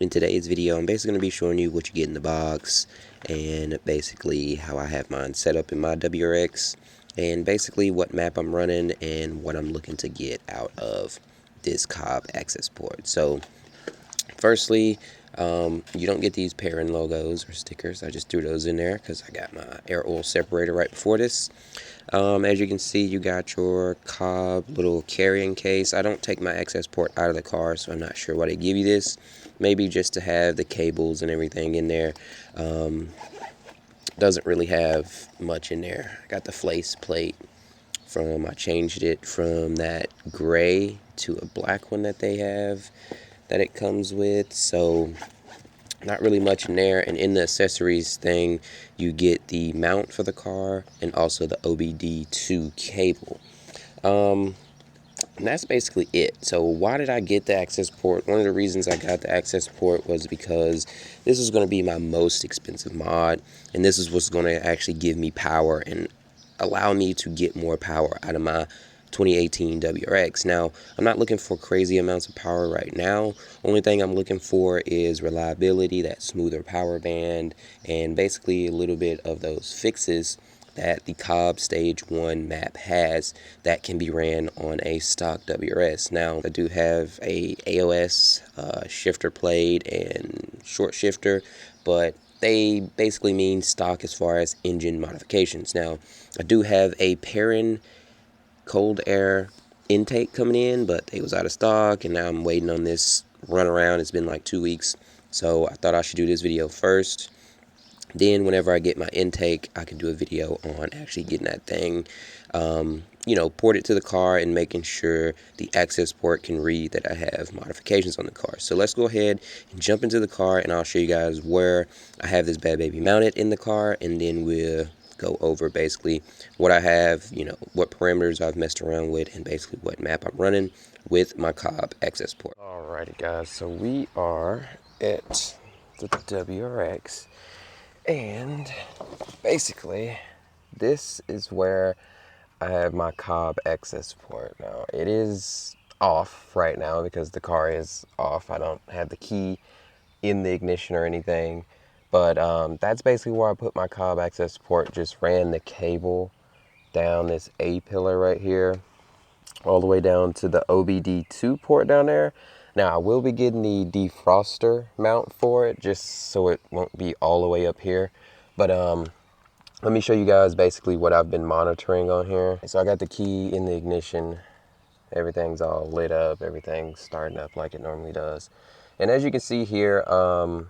In today's video, I'm basically going to be showing you what you get in the box and basically how I have mine set up in my WRX and basically what map I'm running and what I'm looking to get out of this COBB Accessport. So firstly, you don't get these pairing logos or stickers. I just threw those in there because I got my air oil separator right before this. As you can see, you got your COBB little carrying case. I don't take my Accessport out of the car, so I'm not sure why they give you this. Maybe just to have the cables and everything in there. Doesn't really have much in there. I got the face plate I changed it from that gray to a black one that they have that it comes with. So not really much in there. And in the accessories thing, you get the mount for the car and also the OBD2 cable. And that's basically it. So why did I get the Accessport? One of the reasons I got the Accessport was because this is going to be my most expensive mod, and this is what's going to actually give me power and allow me to get more power out of my 2018 WRX. Now, I'm not looking for crazy amounts of power right now. Only thing I'm looking for is reliability, that smoother power band, and basically a little bit of those fixes that the COBB Stage 1 map has that can be ran on a stock WRS. Now, I do have a AOS shifter plate and short shifter, but they basically mean stock as far as engine modifications. Now, I do have a Perrin cold air intake coming in, but it was out of stock, and now I'm waiting on this run around. It's been like 2 weeks, so I thought I should do this video first. Then whenever I get my intake, I can do a video on actually getting that thing, ported to the car and making sure the Accessport can read that I have modifications on the car. So let's go ahead and jump into the car, and I'll show you guys where I have this bad baby mounted in the car, and then we'll go over basically what I have, what parameters I've messed around with, and basically what map I'm running with my COBB Accessport. Alrighty guys, so we are at the WRX. And basically, this is where I have my COBB Accessport. Now, it is off right now because the car is off. I don't have the key in the ignition or anything. But that's basically where I put my COBB Accessport. Just ran the cable down this A-pillar right here, all the way down to the OBD2 port down there. Now, I will be getting the defroster mount for it, just so it won't be all the way up here. But let me show you guys basically what I've been monitoring on here. So I got the key in the ignition. Everything's all lit up. Everything's starting up like it normally does. And as you can see here, I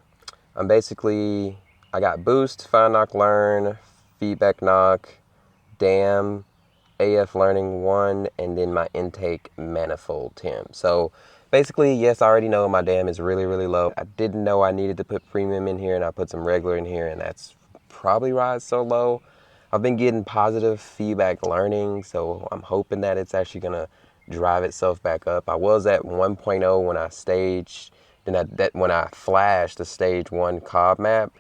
got boost, find knock learn, feedback knock, dam, AF learning 1, and then my intake manifold temp. So basically, yes, I already know my dam is really, really low. I didn't know I needed to put premium in here, and I put some regular in here, and that's probably why it's so low. I've been getting positive feedback learning, so I'm hoping that it's actually gonna drive itself back up. I was at 1.0 when I staged, when I flashed the stage 1 COBB map,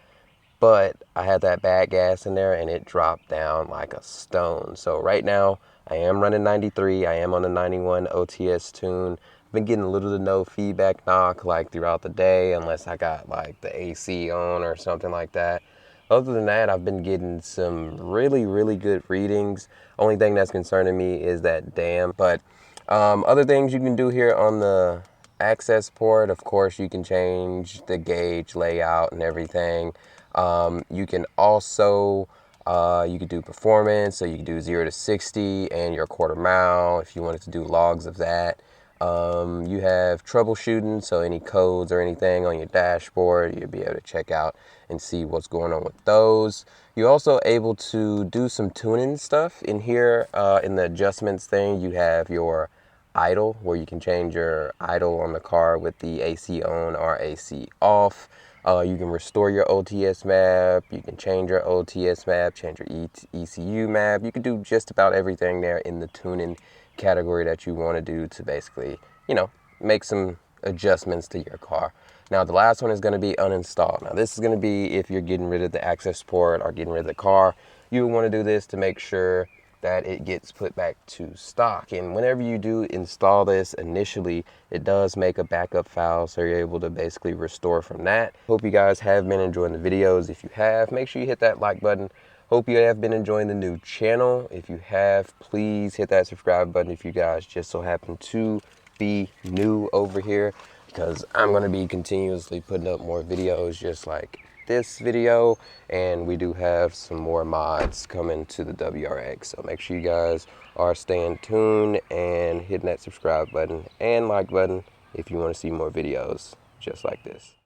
but I had that bad gas in there and it dropped down like a stone. So right now I am running 93. I am on the 91 OTS tune. I've been getting little to no feedback knock like throughout the day, unless I got like the AC on or something like that. Other than that, I've been getting some really, really good readings. Only thing that's concerning me is that dam. But other things you can do here on the Accessport, of course, you can change the gauge layout and everything. You can also, you could do performance, so you can do 0 to 60 and your quarter mile if you wanted to do logs of that. You have troubleshooting, so any codes or anything on your dashboard, you'll be able to check out and see what's going on with those. You're also able to do some tuning stuff in here. In the adjustments thing, you have your idle, where you can change your idle on the car with the AC on or AC off. You can restore your OTS map, you can change your OTS map, change your ECU map. You can do just about everything there in the tuning category that you want to do to basically, make some adjustments to your car. Now, the last one is going to be uninstall. Now, this is going to be if you're getting rid of the Accessport or getting rid of the car. You would want to do this to make sure that it gets put back to stock. And whenever you do install this initially, it does make a backup file, so you're able to basically restore from that. Hope you guys have been enjoying the videos. If you have, make sure you hit that like button. Hope you have been enjoying the new channel. If you have, please hit that subscribe button if you guys just so happen to be new over here, because I'm going to be continuously putting up more videos just like this video, and we do have some more mods coming to the WRX, so make sure you guys are staying tuned and hitting that subscribe button and like button if you want to see more videos just like this.